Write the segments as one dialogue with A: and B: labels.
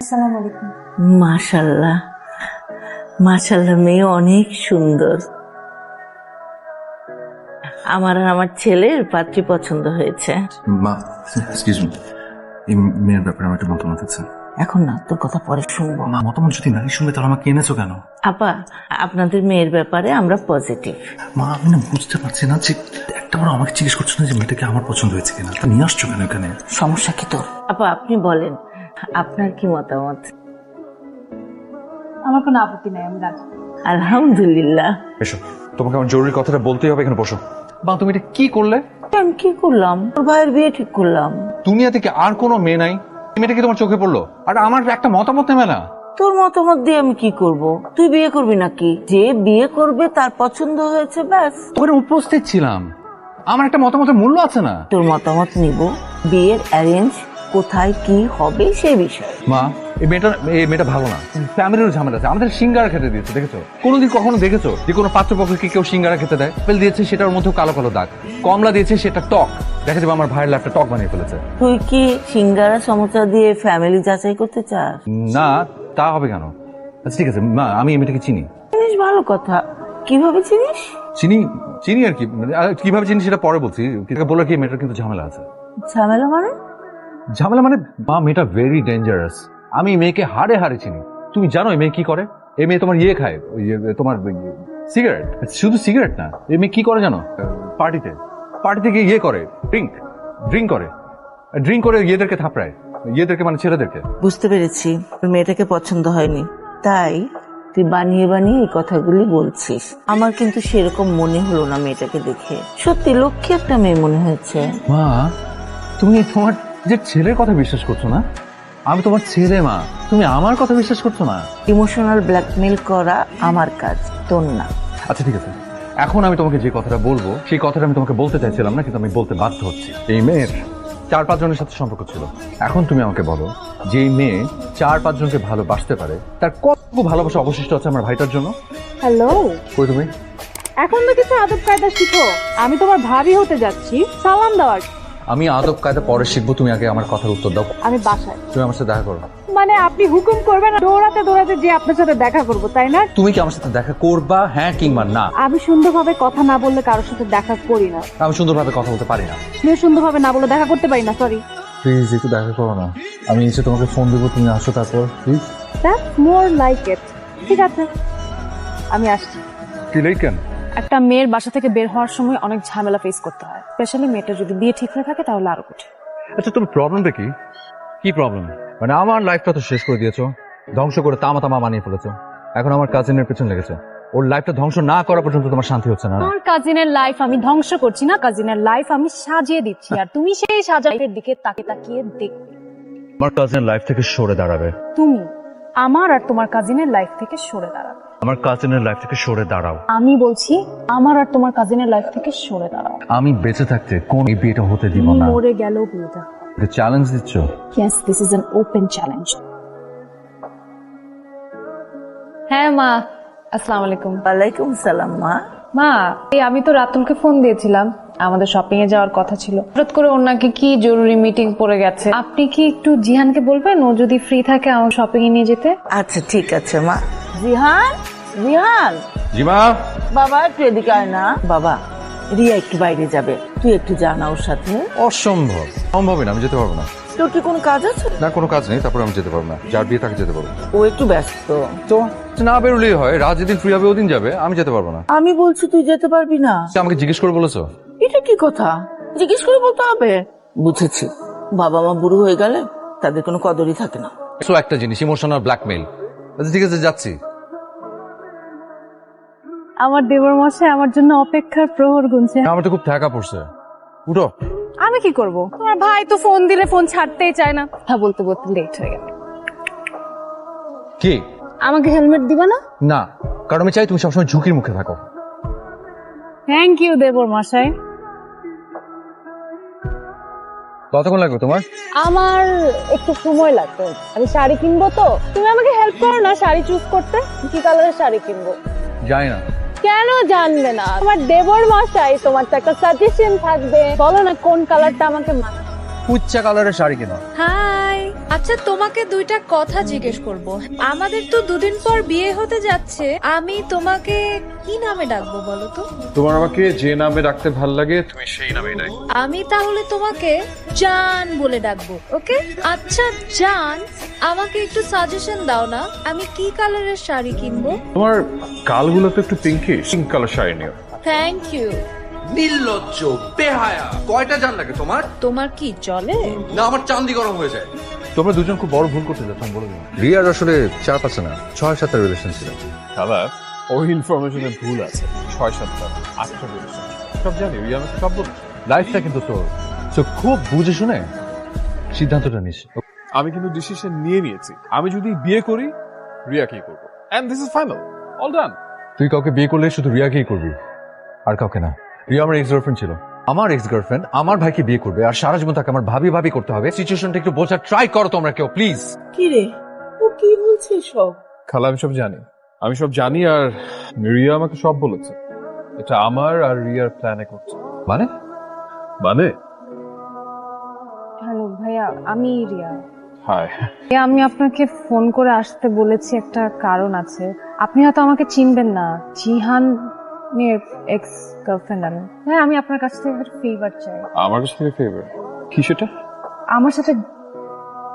A: আসসালামু আলাইকুম।
B: মাশাআল্লাহ মাশাআল্লাহ, মেয়ে অনেক সুন্দর। আমার আর আমার ছেলের পাত্রী পছন্দ হয়েছে।
C: মা, এক্সকিউজ মি, এই মেয়ের ব্যাপারে আমার একটা মতামত আছে।
B: এখন না, তোর কথা পরে শুনবো।
C: মা, মতামত যদি নাই শুনবে তাহলে আমাকে এনেছো কেন?
B: আপা, আপনাদের মেয়ের ব্যাপারে আমরা পজিটিভ।
C: মা, আমি না বুঝতে পারছি না যে একটা বার আমাকে জিজ্ঞেস করছো না যে মেয়েটাকে আমার পছন্দ হয়েছে কিনা, তা নিয়ে আসছো কেন এখানে?
B: সমস্যা কি তোর? আপা আপনি বলেন, আপনার কি মতামত?
A: আমার কোনো আপত্তি নাই, আমি রাজি।
B: আলহামদুলিল্লাহ।
D: এসো, তোমাকে আমার জরুরি কথাটা বলতেই হবে, এখানে বসো। বা তুমি এটা কি করলে?
B: আমি কি করলাম? তোর ভাইয়ের বিয়ে ঠিক করলাম।
D: দুনিয়াতে কি আর কোনো মেয়ে নাই? মেয়েটা কি তোমার চোখে পড়লো? আর আমার একটা মতামত নেবে না?
B: তোর মতামত দিয়ে আমি কি করব? তুই বিয়ে করবি নাকি? যে বিয়ে করবে তার পছন্দ হয়েছে, ব্যাস।
D: ওখানে উপস্থিত ছিলাম, আমার একটা মতামতের মূল্য আছে না?
B: তোর মতামত নিব। বিয়ের অ্যারেঞ্জ কোথায় কি হবে সেই বিষয়ে।
D: মা, এই মেয়েটা ভালো না, ফ্যামিলির ঝামেলা আছে। আমাদের সিঙ্গারা খেতে দিয়েছে, দেখেছো? কোনোদিন কখনো দেখেছো যে কোনো পাত্রপক্ষকে কেউ সিঙ্গারা খেতে দেয়? আপেল দিয়েছে, সেটার মধ্যে কালো কালো দাগ। কমলা দিয়েছে, সেটা টক। দেখা যাবে আমার ভাইয়ের লাইফটা টক বানিয়ে ফেলেছে।
B: তুই কি সিঙ্গারা সমোসা দিয়ে ফ্যামিলি যাচাই করতে চাস?
D: না, তা হবে কেন? আচ্ছা ঠিক আছে মা, আমি এই মেয়েটাকে চিনি।
B: চিনিস? ভালো কথা। কিভাবে চিনিস?
D: চিনি আর কি, আর কিভাবে চিনি সেটা পরে বলছি। বলে কি মেয়েটার কিন্তু ঝামেলা আছে।
B: ঝামেলা মানে?
D: ঝামেলা মানে মা, মেয়েটা ভেরি ডেঞ্জারাস। আমি মেয়েকে হাড়ে হাড়ে চিনি। তুমি জানো এই মেয়ে কি করে? এই মেয়ে তোমার ইয়ে খায়, তোমার সিগারেট। শুধু সিগারেট না, এই মেয়ে কি করে জানো? পার্টিতে গিয়ে ইয়ে করে, ড্রিঙ্ক করে ইয়েদেরকে থাপড়ায়, ইয়েদেরকে মানে ছেলেদেরকে।
B: বুঝতে পেরেছি, মেয়েটাকে পছন্দ হয়নি, তাই তুই বানিয়ে বানিয়ে এই কথাগুলি বলছিস। আমার কিন্তু সেরকম মনে হলো না মেয়েটাকে দেখে। সত্যি লক্ষ্মী একটা মেয়ে মনে হয়েছে।
D: মা, তুমি তোমার যে ছেলের কথা বিশ্বাস করছো না? আমি তোমার ছেলে মা, তুমি আমার কথা বিশ্বাস করছো না?
B: ইমোশনাল ব্ল্যাকমেল করা আমার কাজ, তোর না।
D: আচ্ছা ঠিক আছে, এখন আমি তোমাকে যে কথাটা বলবো সেই কথাটা আমি তোমাকে বলতে চাইছিলাম না, কিন্তু আমি বলতে বাধ্য হচ্ছি। এই মেয়ের 4-5 জনের সাথে সম্পর্ক ছিল। এখন তুমি আমাকে বলো, যে এই মেয়ে 4-5 জনকে ভালোবাসতে পারে, তার কতটুকু ভালোবাসা অবশিষ্ট আছে আমার ভাইটার জন্য?
A: হ্যালো,
D: কই তুমি?
A: এখন তো কিছু আদব কায়দা শিখো। আমি তোমার ভাবি হতে যাচ্ছি, সালাম দেওয়ার।
D: আমি আদব কায়দা পরে শিখবো, তুমি আগে আমার কথার উত্তর দাও।
A: আমি বাসায়।
D: তুমি আমার সাথে দেখা করো।
A: মানে আপনি হুকুম করবেন দৌড়াতে দৌড়াতে যে আপনার সাথে দেখা করব, তাই না?
D: তুমি কি আমার সাথে দেখা করবা, হ্যাঁ কিংবা না?
A: আমি সুন্দরভাবে কথা না বললে কারোর সাথে দেখা করি না।
D: আমি সুন্দরভাবে কথা বলতে পারি না।
A: তুমি সুন্দরভাবে না বলে দেখা করতে পারি না, সরি।
D: প্লিজ একটু দেখা করো না। আমি এসে তোমাকে ফোন দেবো, তুমি আসো তারপর please.
A: That's more like it. ঠিক আছে, আমি আসছি।
D: কি লেট কেন?
A: একটা মেয়ের বাসা থেকে বের হওয়ার সময় অনেক ঝামেলা ফেস করতে হয়, স্পেশালি মেয়েটা যদি বিয়ে ঠিক হয়ে থাকে তাহলে আরো কঠিন।
D: আচ্ছা তোমার প্রবলেমটা কি? কি প্রবলেম? মানে আমার লাইফটা তো শেষ করে দিয়েছো, ধ্বংস করে তামা তামা বানিয়ে ফেলেছো। এখন আমার কাজিনের পেছন লেগেছো। ওর লাইফটা ধ্বংস না করা পর্যন্ত তোমার শান্তি হচ্ছে না?
A: আমার কাজিনের লাইফ আমি ধ্বংস করছি না, কাজিনের লাইফ আমি সাজিয়ে দিচ্ছি, আর তুমি সেই সাজাইয়ের দিকে তাকিয়ে দেখবে।
D: আমার কাজিনের লাইফ থেকে সরে দাঁড়াবে।
A: তুমি আমার আর তোমার কাজিনের লাইফ থেকে সরে দাঁড়াবে।
D: আমার কাজিনের লাইফ থেকে সরে দাঁড়াও।
A: আমি বলছি আমার আর তোমার কাজিনের লাইফ থেকে সরে দাঁড়াও।
D: আমি বেঁচে থাকতে কোন এই বিয়েটা হতে দিব না।
A: মরে গেলেও বিয়েটা।
D: চ্যালেঞ্জ দিচ্ছ?
A: Yes, this is an open challenge. হ্যাঁ মা, আসসালামু আলাইকুম।
B: ওয়ালাইকুম সালাম।
A: মা, এই আমি তো রাতুলকে ফোন দিয়েছিলাম, আমাদের শপিং এ যাওয়ার কথা ছিল। হঠাৎ করে ওর নাকি কি জরুরি মিটিং পড়ে গেছে। আপনি কি একটু জিহানকে বলবেন ও যদি ফ্রি থাকে আমার শপিং এ নিয়ে যেতে?
B: আচ্ছা ঠিক আছে মা। জিহান, জিহান।
D: জি মা।
B: বাবা একটু এদিকে আয় না। বাবা, রিয়া একটু বাইরে যাবে, তুই একটু জানা ওর সাথে।
D: অসম্ভব, সম্ভবই না, আমি যেতে পারবো না।
B: তোর কি কোনো কাজ আছে?
D: না, কোনো কাজ নেই, তারপরে আমি যেতে পারবো না। যার বিয়ে তাকে যেতে পারবো।
B: ও একটু ব্যস্ত।
D: তো না বেরোলেই হয়, রাত যেদিন ফ্রি হবে ওদিন যাবে, আমি যেতে পারবো না।
B: আমি বলছি তুই যেতে পারবি না।
D: আমাকে জিজ্ঞেস করে বলেছো?
B: এটা কি কথা? জিজ্ঞেস করে বলতে হবে। বুঝেছি, বাবা মা বুড়ো হয়ে গেলে তাদের কোনো কদরই থাকে না।
D: সো একটা জিনিস, ইমোশনাল ব্ল্যাকমেইল। আচ্ছা ঠিক আছে, যাচ্ছি।
A: আমার দেবর মশাই আমার জন্য অপেক্ষার প্রহর গুনছে।
D: আমার তো খুব ঠেকা পড়ছে, উঠো।
A: আমি কি করব? তোমার ভাই তো ফোন দিলে ফোন ছাড়তেই চায় না। হ্যাঁ, বলতে বলতে লেট হয়ে গেল।
D: কি?
A: আমাকে হেলমেট দিবা না?
D: না, কারণ আমি চাই তুমি সবসময় ঝুঁকির মুখে থাকো।
A: থ্যাংক ইউ দেবর মশাই।
D: কতক্ষণ লাগবে তোমার?
A: আমার একটু সময় লাগবে, আমি শাড়ি কিনবো তো। তুমি আমাকে হেল্প করো না শাড়ি চুজ করতে। কি কালারের শাড়ি কিনবো?
D: জানি না।
A: কেন জানবে না? তোমার দেবর মশাই, তোমার তো একটা সাজেশন থাকবে। বলো না কোন কালারটা আমাকে মানায়।
D: কুচ্চা কালারের শাড়ি কিনো।
E: হাই, আচ্ছা তোমাকে দুইটা কথা জিজ্ঞেস করব। আমাদের তো দুদিন পর বিয়ে হতে যাচ্ছে, আমি তোমাকে কি নামে ডাকবো বলো তো?
D: তোমার আমাকে যে নামে ডাকতে ভাল লাগে তুমি সেই নামেই ডাক।
E: আমি তাহলে তোমাকে জান বলে ডাকবো, ওকে? আচ্ছা জান, আমাকে একটু সাজেশন দাও না, আমি কি কালারের শাড়ি কিনবো?
D: তোমার গালগুলো তো একটু পিঙ্কিশ, পিঙ্ক কালার শাড়ি নিও।
E: Thank you.
F: নির্লজ্জ, বেহায়া, কয়টা জান লাগে তোমার?
E: তোমার কি চলে?
F: না আমার চান্দি গরম হয়ে যায়।
D: তোমরা দুজন খুব বড় ভুল করতে যাচ্ছ, আমি বলে দিলাম। রিয়ার আসলে 4-5 না 6-7টা রিলেশন ছিল।
G: দাদা ওই ইনফরমেশনে ভুল আছে। 6-7টা 8টা রিলেশন সব জানি, রিয়া আমাকে সব বলছে।
D: লাইফটা কিন্তু তোর, তো খুব বুঝে শুনে সিদ্ধান্তটা নিস।
G: আমি কিন্তু ডিসিশন নিয়ে নিয়েছি, আমি যদি বিয়ে করি রিয়াকেই করবো, and this is final, all done.
D: তুই কাউকে বিয়ে করলে শুধু রিয়াকেই করবি, আর কাউকে না। রিয়া আমার এক্স গার্লফ্রেন্ড ছিল, আমার এক্স গার্লফ্রেন্ড আমার ভাইকে বিয়ে করবে, আর সারা জীবন তাকে আমার ভাবি ভাবি করতে হবে। সিচুয়েশনটা একটু বোঝার ট্রাই করো তোমরা কেউ, প্লিজ।
B: কি রে, ও কি বলছে সব?
G: খালা আমি সব জানি, আমি সব জানি, আর রিয়া আমাকে সব বলেছে। এটা আমার আর রিয়ার প্ল্যানে করছে।
D: মানে
G: মানে
A: হ্যালো ভাইয়া, আমি রিয়া।
G: হাই।
A: আমি আপনাকে ফোন করে আসতে বলেছি, একটা কারণ আছে। আপনি হয়তো আমাকে চিনবেন না, জিহান এক্স গার্লফ্রেন্ড আমি। হ্যাঁ, আমি আপনার কাছ থেকে একটা ফেভার চাই।
G: আমার কাছ থেকে ফেভার? কি সেটা?
A: আমার সাথে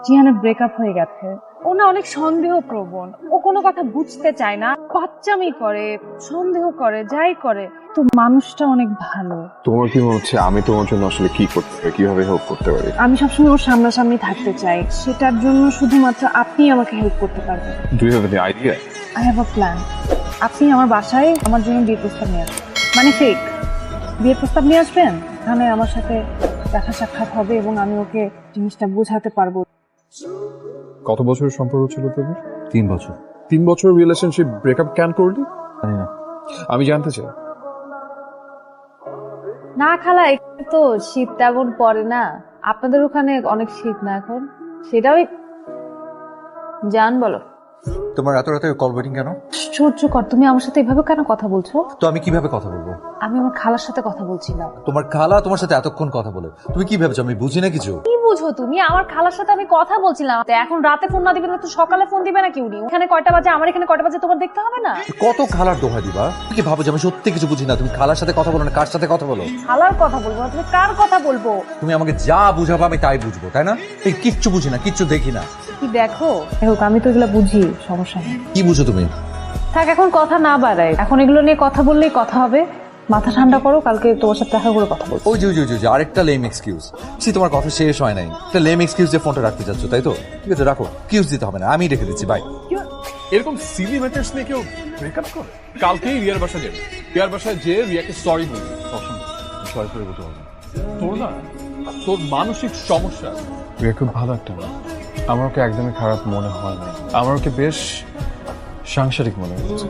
A: জিহানের ব্রেকআপ হয়ে গেছে। ও না অনেক সন্দেহ প্রবণ, ও কোনো কথা বুঝতে চায় না, বাচ্চামি করে, সন্দেহ করে, যাই করে। তো মানুষটা অনেক ভালো।
G: তোমার কি মনে হচ্ছে আমি তোমার জন্য আসলে কি করতে পারি, কিভাবে হেল্প করতে পারি?
A: আমি সবসময় ওর সামনাসামনি থাকতে চাই, সেটার জন্য শুধুমাত্র আপনি আমাকে হেল্প করতে পারবেন।
G: Do you have any idea?
A: I have a plan. আপনি আমার বাসায় আমার জন্য বিয়ের প্রস্তাব নিয়ে আসবেন, মানে ফেক বিয়ের প্রস্তাব নিয়ে আসবেন। এখানে আমার সাথে দেখা সাক্ষাৎ হবে এবং আমি ওকে জিনিসটা বোঝাতে পারবো।
G: কত বছরের সম্পর্ক ছিল তোদের?
D: 3 বছর।
G: 3 বছর রিলেশনশিপ ব্রেকআপ কেন করলি?
D: জানি না।
G: আমি জানতে চাই।
A: না খালা, একটু তো শীত তেমন পড়ে না। আপনাদের ওখানে অনেক শীত না এখন? সেটাও জান বলো।
F: তোমার এত রাতে কল ওয়েটিং কেন?
A: আশ্চর্যকর, তুমি আমার সাথে এভাবে কেন কথা বলছো?
F: তো আমি কিভাবে কথা বলবো?
A: আমি আমার খালার সাথে কথা বলছিলাম।
F: তোমার খালা তোমার সাথে এতক্ষণ কথা বলে তুমি কি ভেবেছো আমি বুঝি না কিছু?
A: কি বুঝো তুমি? আমার খালার সাথে আমি কথা বলছিলাম। এখন রাতে ফোন না দিবে না তো সকালে ফোন দিবে নাকি উনি? ওখানে কয়টা বাজে, আমার এখানে কয়টা বাজে তোমার দেখতে হবে না?
F: কত খালার দোহা দিবা? তুমি কি ভাবো যে আমি সত্যি কিছু বুঝি না? তুমি খালার সাথে কথা বলো না কার সাথে কথা বলো?
A: খালার কথা বলবো না, তুমি কার কথা বলবো?
F: তুমি আমাকে যা বুঝাবো আমি তাই বুঝবো, তাই না? এই কিচ্ছু বুঝি না, কিচ্ছু দেখি না।
A: কি দেখো? হোক, আমি তো এগুলো বুঝি, সমস্যা নেই।
F: কি বুঝো তুমি?
A: থাক, এখন কথা না বাড়াই। এখন এগুলো নিয়ে কথা বললেই কথা হবে। মাথা ঠান্ডা করো, কালকে তোমার সাথে দেখা করে কথা বলবো।
F: ওই যে আরেকটা লেম এক্সকিউজ। তোমার কথা শেষ হয় নাই, একটা লেম এক্সকিউজ দিয়ে ফোনটা রাখতে যাচ্ছ, তাই তো? ঠিক আছে, রাখো, এক্সকিউজ দিতে হবে না, আমি রেখে দিচ্ছি, বাই।
G: এরকম সিলি ম্যাটার্স নিয়ে কেউ ব্রেকআপ করে? কালকেই রিয়ার বাসা যাবে, রিয়ার বাসায় যে রিয়াকে সরি বলবি।
D: সরি করে বলতে হবে।
G: তোর না, তোর মানসিক সমস্যা। রিয়া খুব ভালো একটা মেয়ে, আমার ওকে একদমই খারাপ মনে হয় না, আমার ওকে বেশ সাংসারিক মনে হচ্ছে।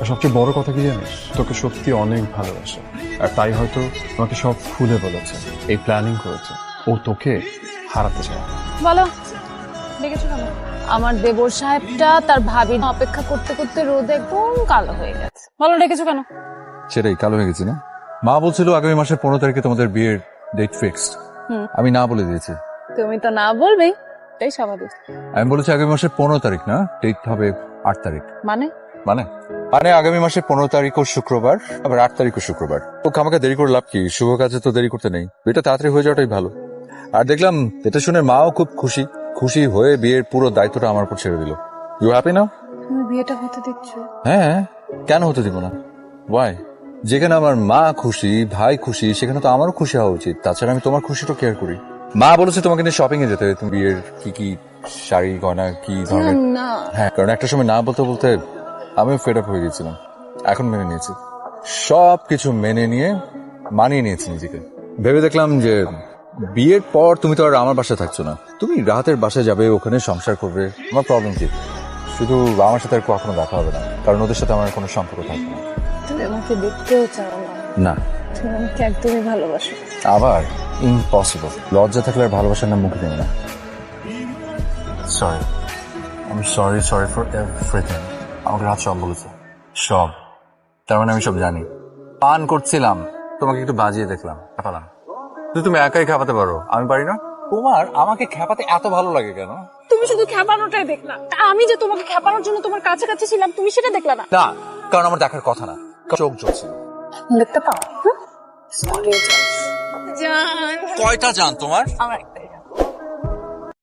G: আর সবচেয়ে বড় কথা কি জানিস, তোকে সত্যি অনেক ভালোবাসে, আর তাই হয়তো আমাকে সব খুলে বলেছে, এই প্ল্যানিং করেছে, ও তোকে হারাতে চায়।
A: বলো, দেখেছো কেন? আমার দেবর সাহেবটা তার ভাবি অপেক্ষা করতে করতে রোদে একদম কালো হয়ে গেছে। বলো, ডেকেছো কেন?
D: সেটাই, কালো হয়ে গেছি না? মা বলছিল আগামী মাসের 15 তারিখে তোমাদের বিয়ের ডেট ফিক্সড। আমি না বলে দিয়েছি।
A: তুমি তো না বলবেই, এটাই স্বাভাবিক।
D: আমি বলেছি আগামী মাসের 15 তারিখ না, ডেট হবে 8 তারিখ।
A: মানে
D: মানে মানে আগামী মাসের 15 তারিখও শুক্রবার, আবার 8 তারিখও শুক্রবার। তো আমাকে দেরি করে লাভ কি? শুভ কাজে তো দেরি করতে নেই, এটা তাড়াতাড়ি হয়ে যাওয়াটাই ভালো। আর দেখলাম এটা শুনে মাও খুব খুশি হয়ে বিয়ের পুরো দায়িত্বটা আমার উপর ছেড়ে দিল। You happy now?
A: তুমি বিয়েটা হতে দিচ্ছ?
D: হ্যাঁ, কেন হতে দিব না? ওয়াই? যেখানে আমার মা খুশি, ভাই খুশি, সেখানে তো আমারও খুশি হওয়া উচিত। তাছাড়া আমি তোমার খুশিটা কেয়ার করি। মা বলেছে তোমাকে নিয়ে শপিং এ যেতে, তুমি বিয়ের কি কি শাড়ি গয়না কি ধরনের। হ্যাঁ, কারণ একটা সময় না বলতে বলতে আমিও ফেড আপ হয়ে গেছিলাম। এখন মেনে নিয়েছি, সব কিছু মেনে নিয়ে মানিয়ে নিয়েছি নিজেকে। ভেবে দেখলাম যে বিয়ের পর তুমি তো আর আমার বাসায় থাকছো না, তুমি রাহাতের বাসায় যাবে, ওখানে সংসার করবে। আমার প্রবলেম কি? শুধু আমার সাথে আর কখনো দেখা হবে না, কারণ ওদের সাথে আমার কোনো সম্পর্ক থাকবে না।
A: তুমি আমাকে দেখতেও চাও না?
D: না,
A: তুমি আমাকে একদমই ভালোবাসো।
D: আবার ইম্পসিবল। লজ্জা থাকলে আর ভালোবাসার নাম মুখে দেবে না। সরি, আমি সরি ফর এভরিথিং। আমাকে রাত সব বলেছে, সব। তার মানে আমি সব জানি। পান করছিলাম, তোমাকে একটু বাজিয়ে দেখলাম, খাপালাম। তুমি একাই খাপাতে পারো, আমি পারি না।
F: তোমার আমাকে খেপাতে এত ভালো লাগে কেন?
A: তুমি শুধু খেপানোটাই দেখলা, আমি যে তোমাকে খেপানোর জন্য তোমার কাছাকাছি ছিলাম তুমি সেটা দেখলা না।
F: না, কারণ আমার দেখার কথা না, চোখ জ্বলছিল।
A: দেখতে পাও? সরি জান।
F: কয়টা জান তোমার?
A: আমার একটা